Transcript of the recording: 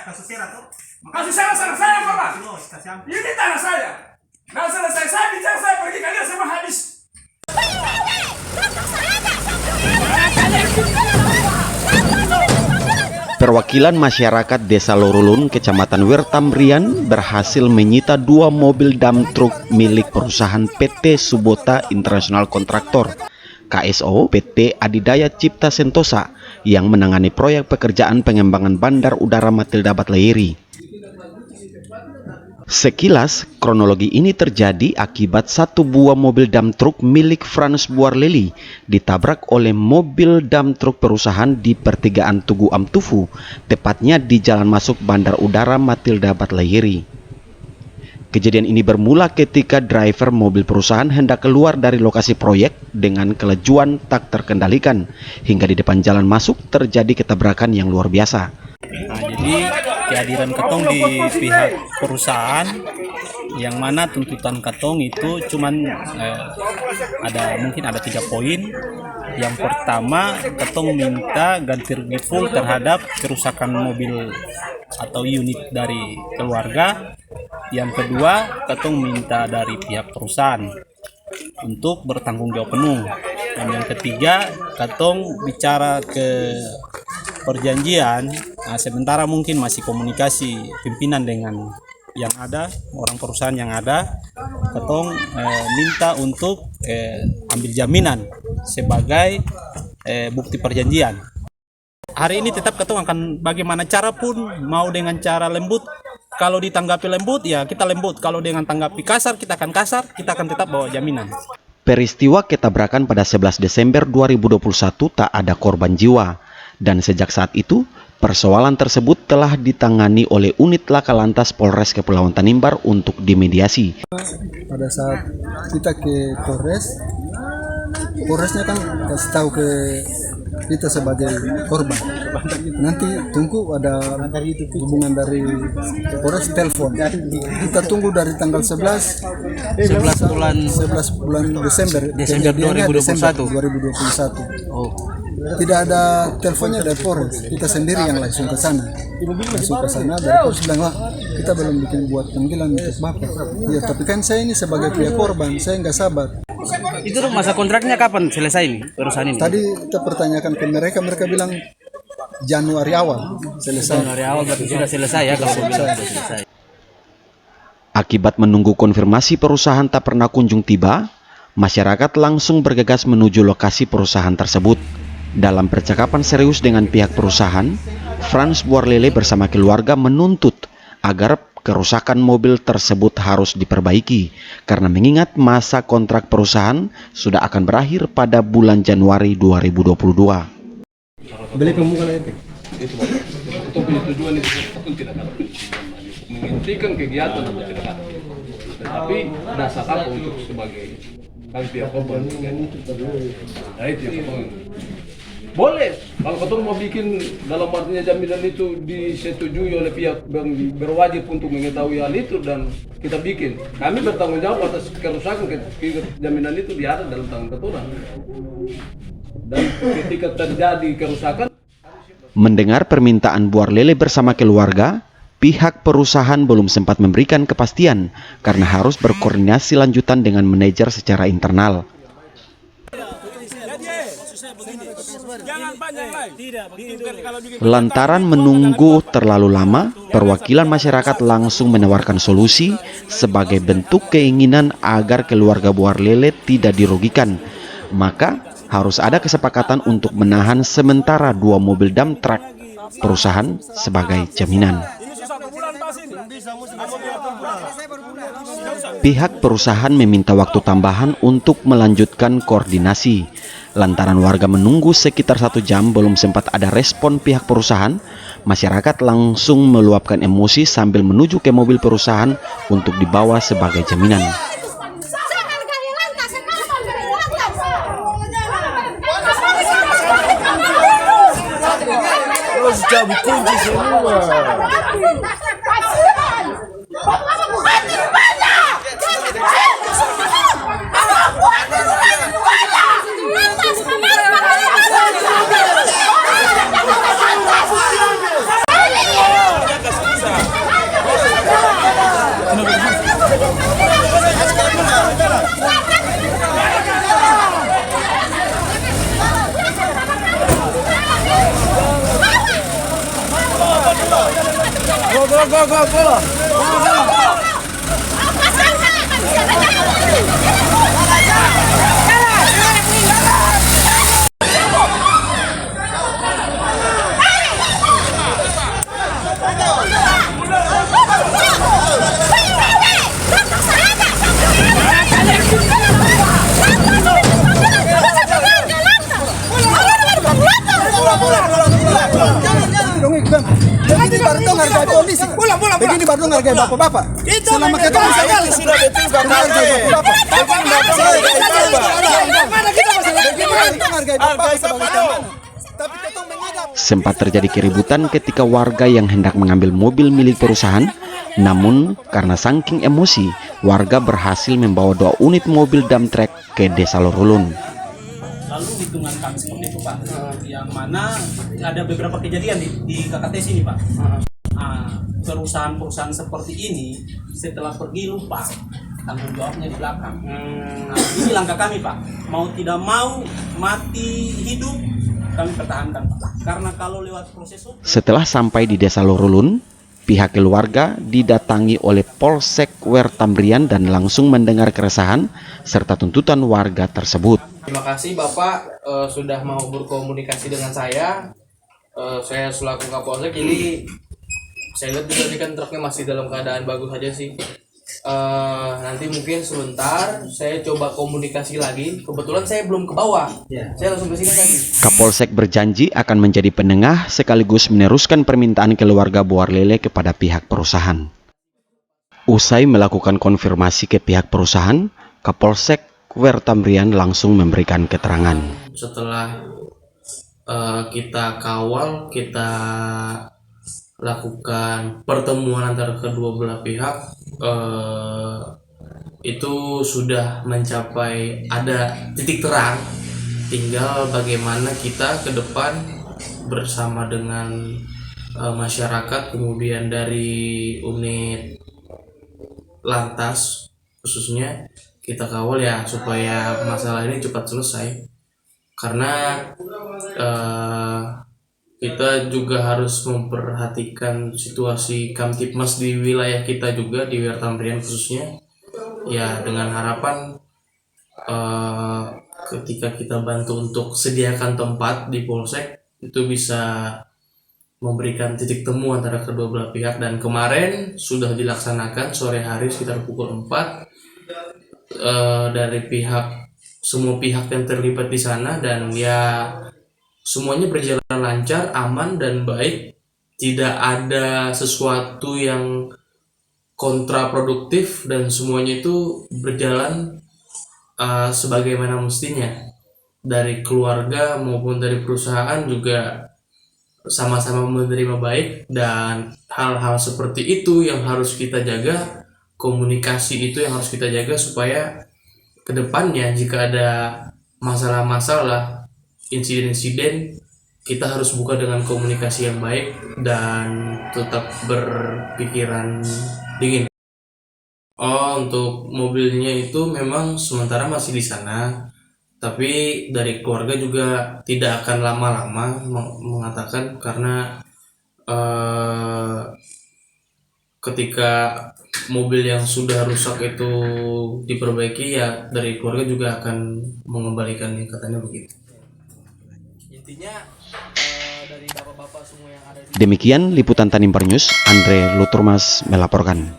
Kasih sana saya Bapak. Ini tanah saya. Nah selesai saya bicara saya pergi kalian semua habis. Perwakilan masyarakat Desa Lorulun, Kecamatan Wertambrian berhasil menyita 2 mobil dump truck milik perusahaan PT Subota International Kontraktor KSO PT Adidaya Cipta Sentosa yang menangani proyek pekerjaan pengembangan Bandar Udara Matilda Batlayeri. Sekilas, kronologi ini terjadi akibat 1 buah mobil dump truck milik Frans Buarleli ditabrak oleh mobil dump truck perusahaan di pertigaan Tugu Amtufu, tepatnya di jalan masuk Bandar Udara Matilda Batlayeri. Kejadian ini bermula ketika driver mobil perusahaan hendak keluar dari lokasi proyek dengan kelajuan tak terkendalikan, hingga di depan jalan masuk terjadi ketabrakan yang luar biasa. Nah, jadi kehadiran Katong di pihak perusahaan yang mana tuntutan Katong itu cuman mungkin ada 3 poin. Yang pertama, Katong minta ganti rugi full terhadap kerusakan mobil atau unit dari keluarga. Yang kedua, Katong minta dari pihak perusahaan untuk bertanggung jawab penuh. Dan yang ketiga, Katong bicara ke perjanjian, sementara mungkin masih komunikasi pimpinan dengan yang ada, orang perusahaan yang ada. Katong minta untuk ambil jaminan sebagai bukti perjanjian. Hari ini tetap Katong akan bagaimana cara pun, mau dengan cara lembut. Kalau ditanggapi lembut ya kita lembut, kalau dengan tanggapi kasar kita akan kasar, kita akan tetap bawa jaminan. Peristiwa ketabrakan pada 11 Desember 2021 tak ada korban jiwa. Dan sejak saat itu, persoalan tersebut telah ditangani oleh unit Laka Lantas Polres Kepulauan Tanimbar untuk dimediasi. Pada saat kita ke Polresnya kan kasih tahu ke kita sebagai korban. Nanti tunggu ada hubungan dari Polres telepon. Kita tunggu dari tanggal 11 bulan Desember 2021. Oh. Tidak ada teleponnya dari Polres, kita sendiri yang langsung ke sana. Dari Polres bilang, "Wah, kita belum bikin buat panggilan untuk Bapak." Ya, tapi kan saya ini sebagai pihak korban, saya nggak sabar. Itu masa kontraknya kapan selesai ini perusahaan ini? Tadi kita pertanyakan ke mereka bilang Januari awal selesai. Januari awal berarti sudah selesai ya kalau sudah selesai. Akibat menunggu konfirmasi perusahaan tak pernah kunjung tiba, masyarakat langsung bergegas menuju lokasi perusahaan tersebut. Dalam percakapan serius dengan pihak perusahaan, Frans Buarleli bersama keluarga menuntut agar kerusakan mobil tersebut harus diperbaiki karena mengingat masa kontrak perusahaan sudah akan berakhir pada bulan Januari 2022. Beli pembukaan itu. Itu punya tujuan itu tidak dapat menghentikan kegiatan atau tidak. Tetapi dasar apa untuk sebagai kami pihak korban? Nah itu yang boleh, kalau Katong mau bikin dalam artinya jaminan itu disetujui oleh pihak yang berwajib untuk mengetahui hal itu dan kita bikin. Kami bertanggung jawab atas kerusakan jaminan itu ada dalam tanggung jawab. Dan ketika terjadi kerusakan. Mendengar permintaan Buarleli bersama keluarga, pihak perusahaan belum sempat memberikan kepastian karena harus berkoordinasi lanjutan dengan manajer secara internal. Lantaran menunggu terlalu lama, perwakilan masyarakat langsung menawarkan solusi sebagai bentuk keinginan agar keluarga Buarleli tidak dirugikan. Maka harus ada kesepakatan untuk menahan sementara 2 mobil dump truck perusahaan sebagai jaminan. Pihak perusahaan meminta waktu tambahan untuk melanjutkan koordinasi. Lantaran warga menunggu sekitar 1 jam belum sempat ada respon pihak perusahaan, masyarakat langsung meluapkan emosi sambil menuju ke mobil perusahaan untuk dibawa sebagai jaminan. Cabut kunci semua. Begini baru dong hargai polisi. Begini baru dong hargai bapak-bapak. Selama kita bisa sudah betul hargai bapak-bapak. Sempat terjadi keributan ketika warga yang hendak mengambil mobil milik perusahaan, namun karena saking emosi, warga berhasil membawa 2 unit mobil dump truck ke Desa Lorulun. Lalu hitungan kami seperti itu Pak, yang mana ada beberapa kejadian di KKT sini Pak. Perusahaan-perusahaan seperti ini setelah pergi lupa tanggung jawabnya di belakang. Ini langkah kami Pak, mau tidak mau, mati hidup kami pertahankan Pak. Karena kalau lewat proses hukum. Setelah sampai di Desa Lorulun, pihak keluarga didatangi oleh Polsek Wertambrian dan langsung mendengar keresahan serta tuntutan warga tersebut. Terima kasih Bapak sudah mau berkomunikasi dengan saya. Saya selaku Kapolsek, jadi saya lihat juga ini kan truknya masih dalam keadaan bagus aja sih. Nanti mungkin sebentar saya coba komunikasi lagi. Kebetulan saya belum ke bawah, saya langsung ke sini tadi. Kapolsek berjanji akan menjadi penengah sekaligus meneruskan permintaan keluarga Boar Lele kepada pihak perusahaan. Usai melakukan konfirmasi ke pihak perusahaan, Kapolsek Wertambrian langsung memberikan keterangan. Setelah kita kawal, kita lakukan pertemuan antara kedua belah pihak, itu sudah mencapai ada titik terang. Tinggal bagaimana kita ke depan bersama dengan masyarakat, kemudian dari unit lantas khususnya kita kawal ya supaya masalah ini cepat selesai, karena kita juga harus memperhatikan situasi Kamtipmas di wilayah kita juga di Wertambrian khususnya ya, dengan harapan ketika kita bantu untuk sediakan tempat di Polsek itu bisa memberikan titik temu antara kedua belah pihak. Dan kemarin sudah dilaksanakan sore hari sekitar pukul 4 dari semua pihak yang terlibat di sana, dan ya semuanya berjalan lancar, aman dan baik. Tidak ada sesuatu yang kontraproduktif dan semuanya itu berjalan sebagaimana mestinya. Dari keluarga maupun dari perusahaan juga sama-sama menerima baik, dan hal-hal seperti itu yang harus kita jaga. Komunikasi itu yang harus kita jaga supaya kedepannya jika ada masalah-masalah, insiden-insiden, kita harus buka dengan komunikasi yang baik dan tetap berpikiran dingin. Untuk mobilnya itu memang sementara masih di sana, tapi dari keluarga juga tidak akan lama-lama mengatakan, karena ketika mobil yang sudah rusak itu diperbaiki ya, dari keluarga juga akan mengembalikannya, katanya begitu. Intinya dari bapak-bapak semua yang ada di... Demikian liputan Tanimbar News, Andre Luturmas melaporkan.